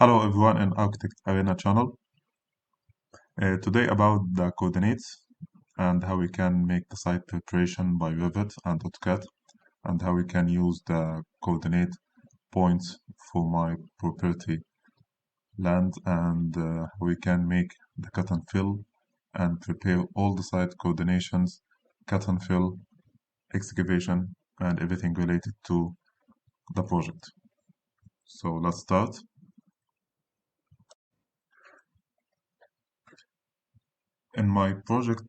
Hello everyone in Architect Arena channel. Today about the coordinates and how we can make the site preparation by Revit and AutoCAD and how we can use the coordinate points for my property land and we can make the cut and fill and prepare all the site coordinations, cut and fill, excavation and everything related to the project. So let's start. In my project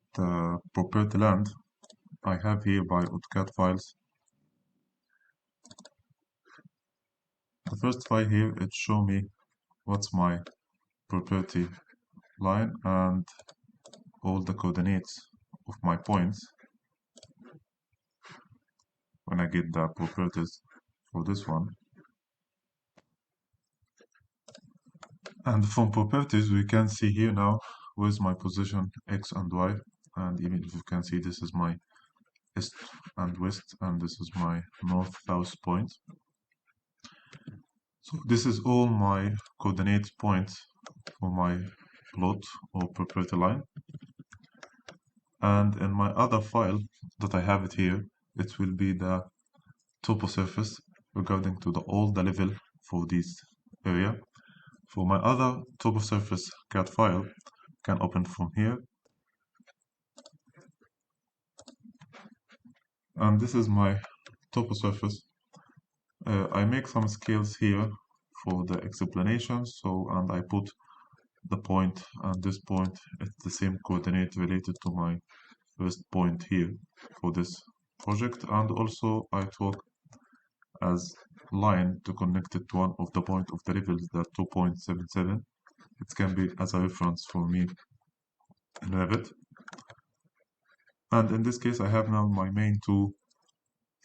property land, I have here by AutoCAD Files. The first file here, it show me what's my property line and all the coordinates of my points when I get the properties for this one. And from properties, we can see here now where's my position X and Y. And even if you can see, this is my east and west, and this is my north-south point. So this is all my coordinate points for my plot or property line. And in my other file that I have it here, it will be the topo surface regarding to all the level for this area. For my other topo surface CAD file, can open from here. And this is my topo surface. I make some scales here for the explanation. So, and I put the point and this point at the same coordinate related to my first point here for this project. And also I took as line to connect it to one of the point of the levels, the 2.77. It can be as a reference for me in Revit. And in this case, I have now my main two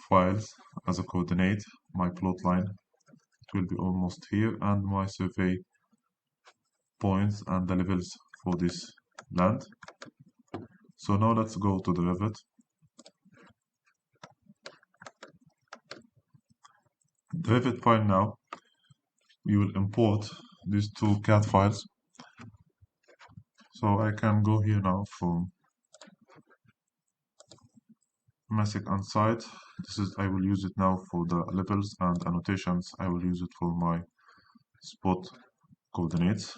files as a coordinate, my plot line, it will be almost here, and my survey points and the levels for this land. So now let's go to the Revit. The Revit file now, you will import these two CAD files. So I can go here now from Massic and site. This is I will use it now for the levels and annotations. I will use it for my spot coordinates.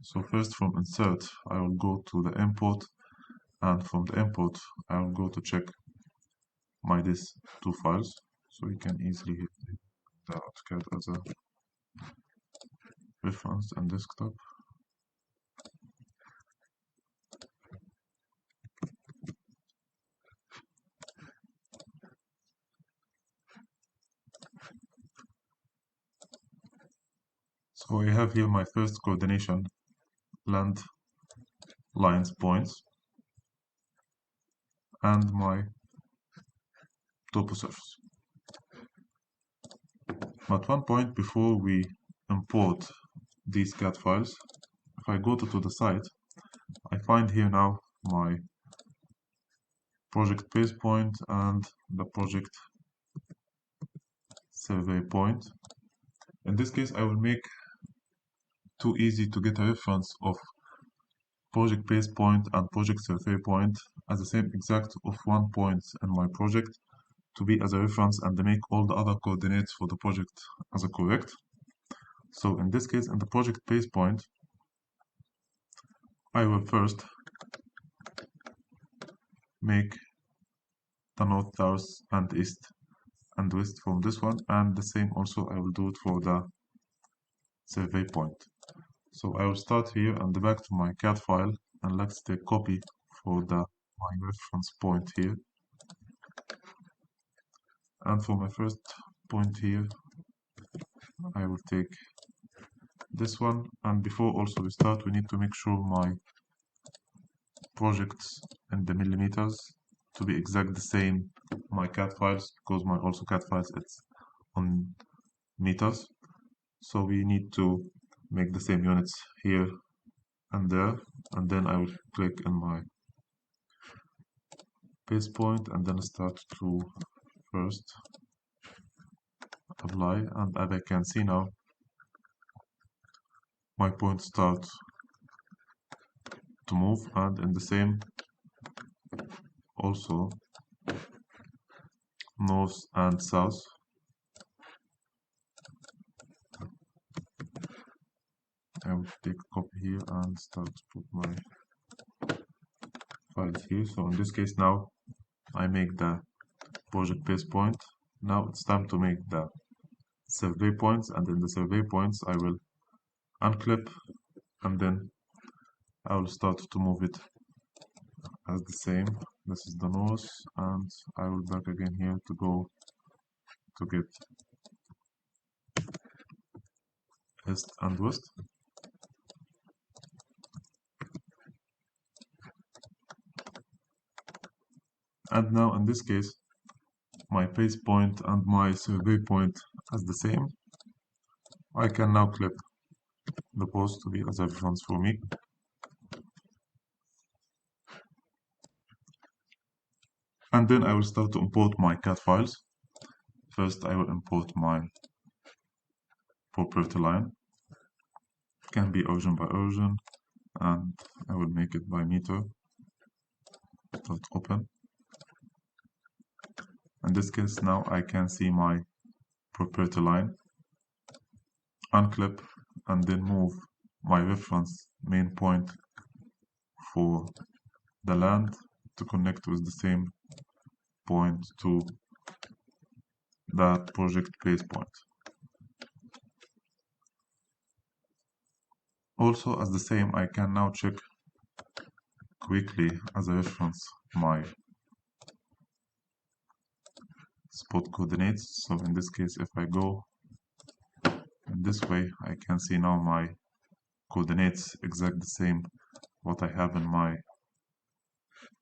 So first from insert, I will go to the import, and from the import, I will go to check my these two files. So you can easily hit the AutoCAD as a reference and desktop. So I have here my first coordination, land lines points, and my topo surface. But one point before we import these CAD files, if I go to the site, I find here now my project base point and the project survey point. In this case, I will make too easy to get a reference of project base point and project survey point as the same exact of one point in my project to be as a reference and make all the other coordinates for the project as a correct. So in this case, in the project base point, I will first make the north, south, and east and west from this one, and the same also I will do it for the survey point. So I will start here and back to my CAD file, and let's take copy for my reference point here. And for my first point here, I will take this one. And before also we start, we need to make sure my projects in the millimeters to be exact the same my CAD files, because my also CAD files it's on meters. So we need to make the same units here and there, and then I will click on my base point and then start to first apply. And as I can see now, my points start to move, and in the same also north and south. I will take a copy here and start to put my files here. So in this case now I make the project base point. Now it's time to make the survey points, and in the survey points I will unclip, and then I will start to move it as the same. This is the north, and I will back again here to go to get east and west. And now in this case my base point and my survey point as the same. I can now clip the post to be as a reference for me. And then I will start to import my CAD files. First I will import my property line. It can be origin by origin, and I will make it by meter. Open. In this case now I can see my property line, unclip, and then move my reference main point for the land to connect with the same point to that project base point. Also, as the same, I can now check quickly as a reference my spot coordinates. So in this case, if I go in this way, I can see now my coordinates exactly the same what I have in my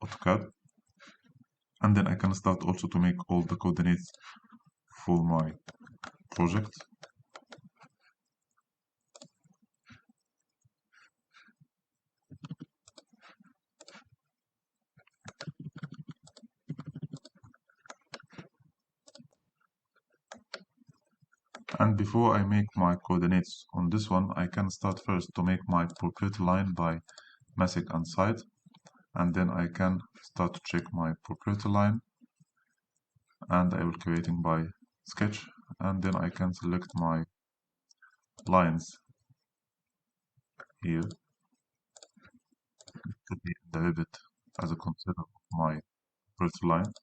AutoCAD. And then I can start also to make all the coordinates for my project. And before I make my coordinates on this one, I can start first to make my property line by messic and side, and then I can start to check my property line, and I will creating by sketch, and then I can select my lines here to be in the Revit as a consider of my property line.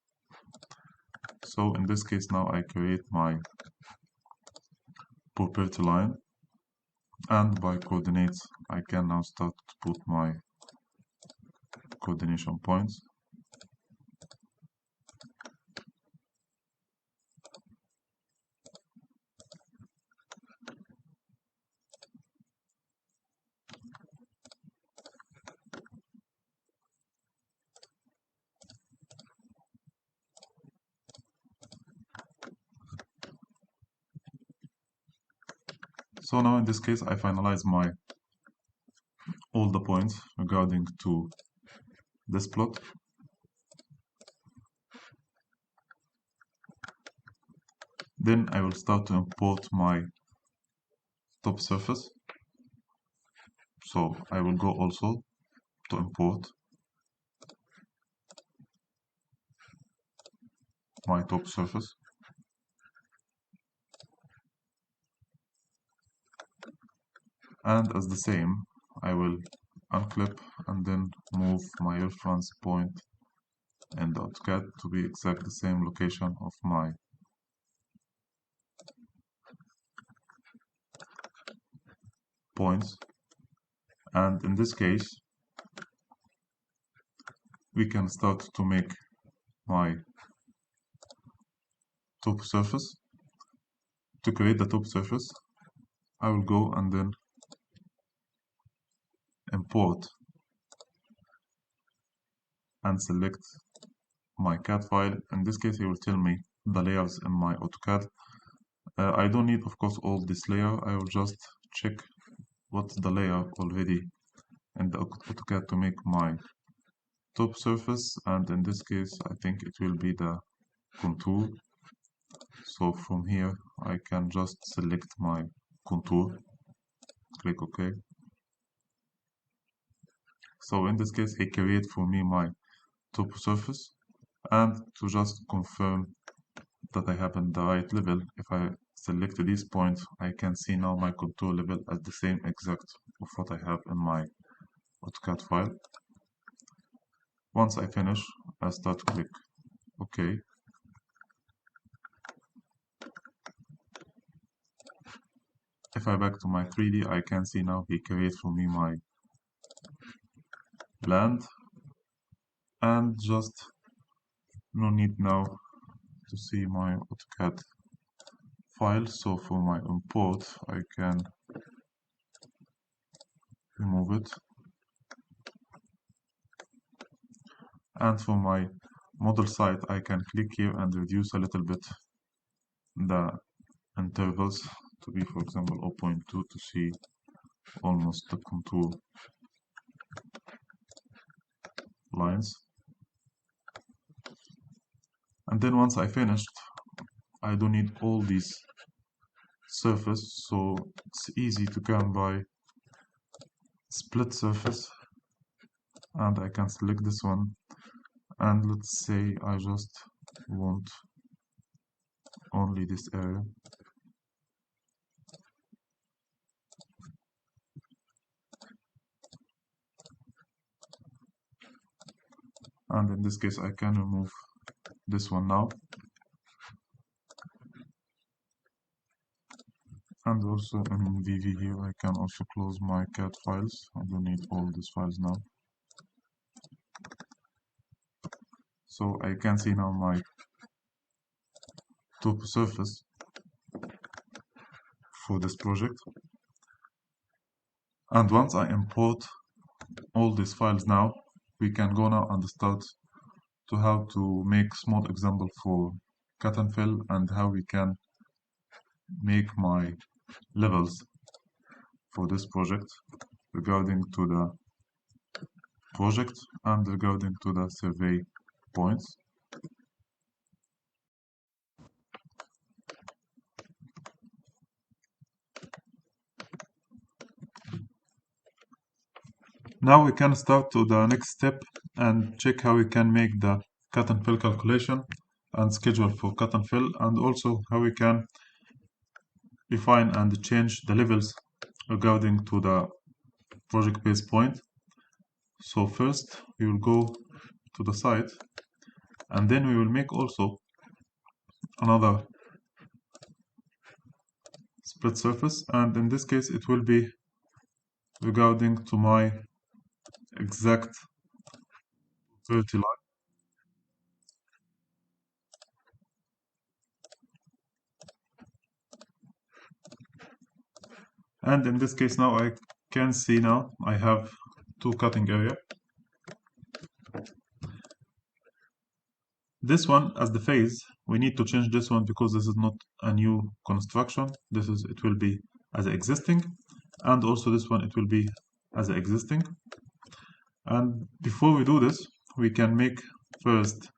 So in this case now I create my property line, and by coordinates I can now start to put my coordination points. So now in this case I finalize my all the points regarding to this plot. Then I will start to import my top surface. So I will go also to import my top surface. And as the same, I will unclip and then move my reference point in the AutoCAD to be exactly the same location of my points. And in this case, we can start to make my top surface. To create the top surface, I will go and then import and select my CAD file. In this case, it will tell me the layers in my AutoCAD. I don't need, of course, all this layer. I will just check what's the layer already in the AutoCAD to make my top surface, and in this case I think it will be the contour. So from here I can just select my contour, click OK. So in this case, he created for me my top surface, and to just confirm that I have in the right level, if I select these points, I can see now my contour level as the same exact of what I have in my AutoCAD file. Once I finish, I start to click OK. If I back to my 3D, I can see now he creates for me my land, and just no need now to see my AutoCAD file. So for my import, I can remove it, and for my model site, I can click here and reduce a little bit the intervals to be, for example, 0.2 to see almost the contour lines. And then once I finished, I don't need all these surface, so it's easy to come by split surface, and I can select this one, and let's say I just want only this area. And in this case, I can remove this one now. And also in VV here, I can also close my CAD files. I don't need all these files now. So I can see now my top surface for this project. And once I import all these files now, we can go now and start to how to make small example for cut and fill, and how we can make my levels for this project regarding to the project and regarding to the survey points. Now we can start to the next step and check how we can make the cut and fill calculation and schedule for cut and fill, and also how we can define and change the levels regarding to the project base point. So first we will go to the site, and then we will make also another split surface, and in this case it will be regarding to my exact 30 line. And in this case now I can see now I have two cutting area. This one as the phase, we need to change this one because this is not a new construction. It will be as existing, and also this one it will be as existing. And before we do this, we can make first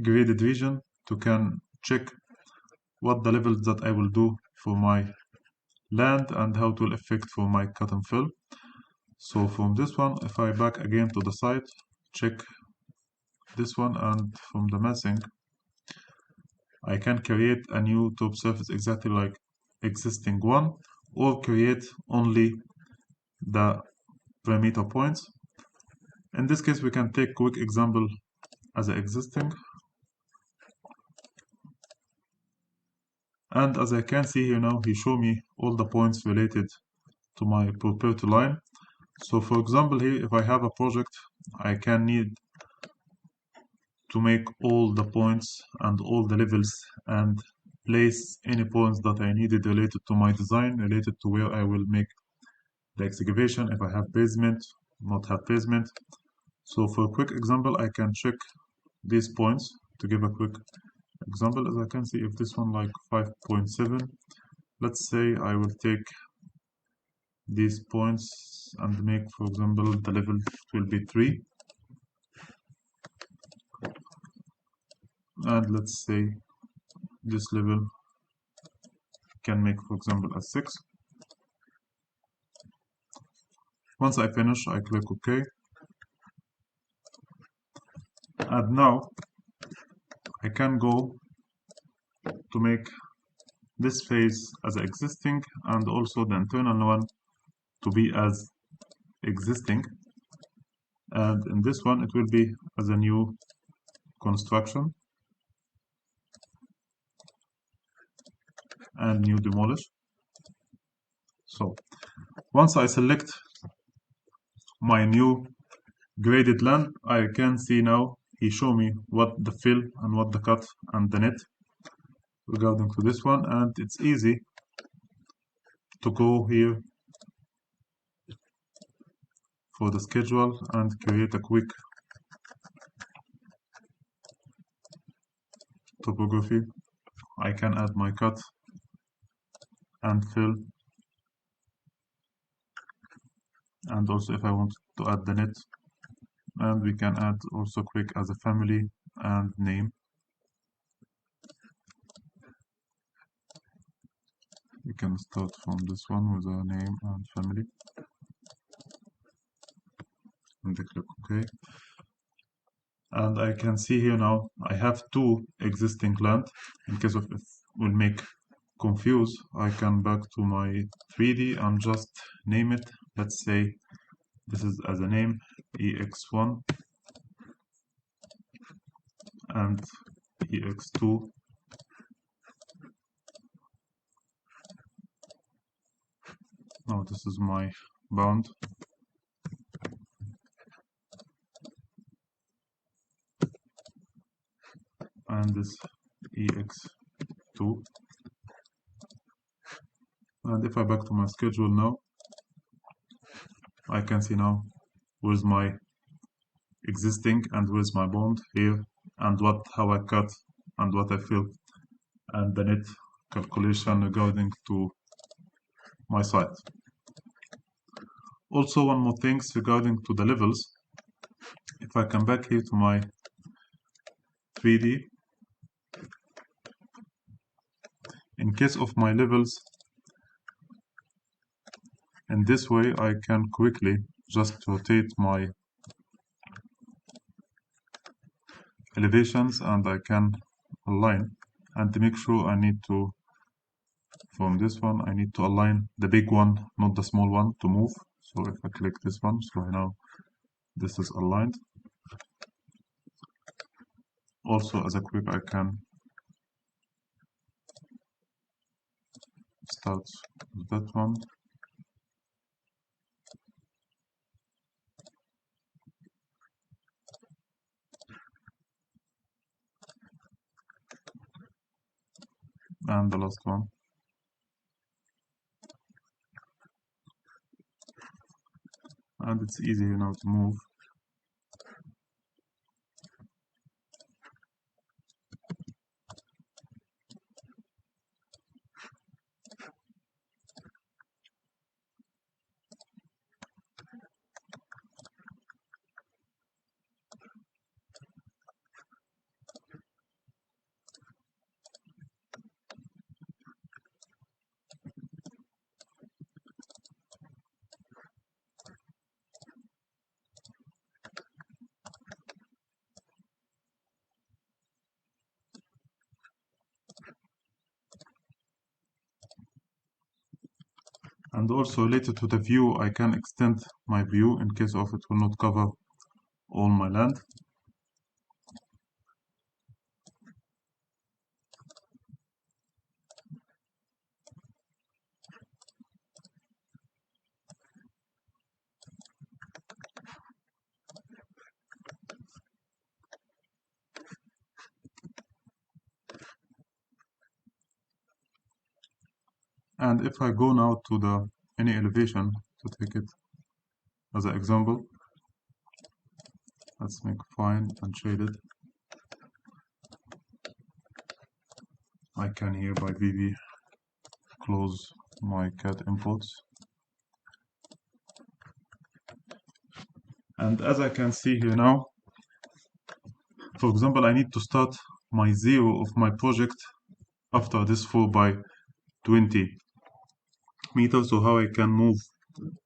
graded region to can check what the levels that I will do for my land and how it will affect for my cut and fill. So from this one, if I back again to the site, check this one, and from the massing, I can create a new top surface exactly like existing one, or create only the parameter points. In this case, we can take quick example as a existing. And as I can see here now, he show me all the points related to my property line. So for example here, if I have a project, I can need to make all the points and all the levels and place any points that I needed related to my design, related to where I will make the excavation, if I have basement, not have basement. So for a quick example, I can check these points to give a quick example. As I can see, if this one like 5.7, let's say I will take these points and make, for example, the level will be 3, and let's say this level can make, for example, a 6. Once I finish, I click OK. And now I can go to make this phase as existing and also the internal one to be as existing. And in this one, it will be as a new construction and new demolish. So once I select my new graded land, I can see now he show me what the fill and what the cut and the net regarding to this one, and it's easy to go here for the schedule and create a quick topography. I can add my cut and fill, and also if I want to add the net, and we can add also quick as a family and name. We can start from this one with a name and family, and I click OK. And I can see here now I have two existing land. In case of if will make confuse, I can back to my 3D and just name it. Let's say this is as a name EX1 and EX2. Now this is my bound. And this EX2. And if I back to my schedule now, I can see now where's my existing and where's my bond here, and how I cut and what I fill, and the net calculation regarding to my site. Also, one more thing regarding to the levels. If I come back here to my 3D, in case of my levels, in this way I can quickly just rotate my elevations and I can align, and to make sure I need to, from this one, I need to align the big one, not the small one, to move. So if I click this one, so now this is aligned. Also, as a quick, I can start with that one. And the last one. And it's easy now to move. And also related to the view, I can extend my view in case of it will not cover all my land. And if I go now to the any elevation, to take it as an example, let's make fine and shaded. I can here by VB close my CAD imports. And as I can see here now, for example, I need to start my zero of my project after this 4 by 20 meters. So how I can move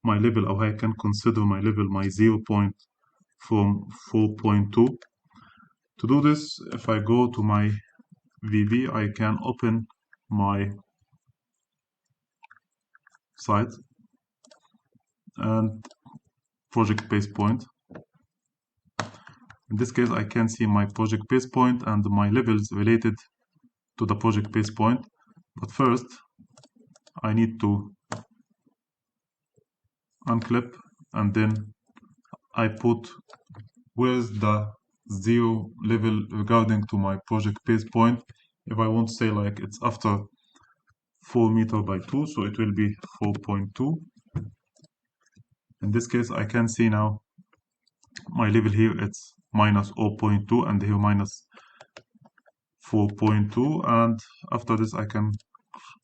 my level, or I can consider my level, my 0 point from 4.2. To do this, if I go to my VB, I can open my site and project base point. In this case, I can see my project base point and my levels related to the project base point. But first, I need to unclip, and then I put where's the 0 level regarding to my project base point. If I want to say like it's after 4 meter by 2, so it will be 4.2. In this case, I can see now my level here, it's minus 0.2, and here minus 4.2. And after this, I can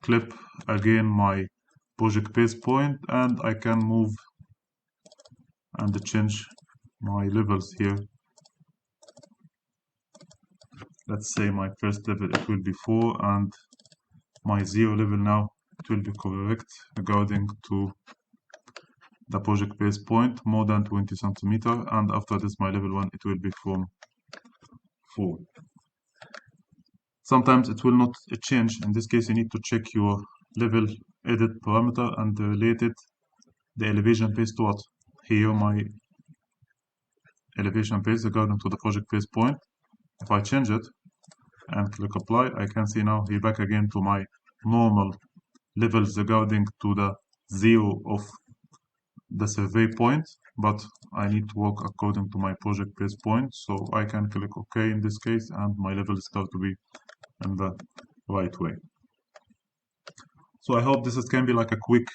clip again my project base point, and I can move and change my levels here. Let's say my first level, it will be 4, and my 0 level now, it will be correct regarding to the project base point, more than 20 centimeter, and after this, my level 1, it will be from 4. Sometimes it will not change. In this case, you need to check your level edit parameter and relate it, the elevation base to what? Here, my elevation base regarding to the project base point. If I change it and click apply, I can see now here back again to my normal levels regarding to the 0 of the survey point, but I need to work according to my project base point, so I can click OK in this case, and my levels start to be in the right way. So I hope this can be like a quick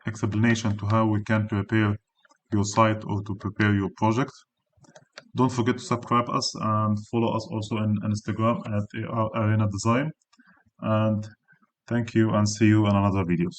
explanation to how we can prepare your site or to prepare your project. Don't forget to subscribe us and follow us also on Instagram at ar.arena design. And thank you, and see you in another videos.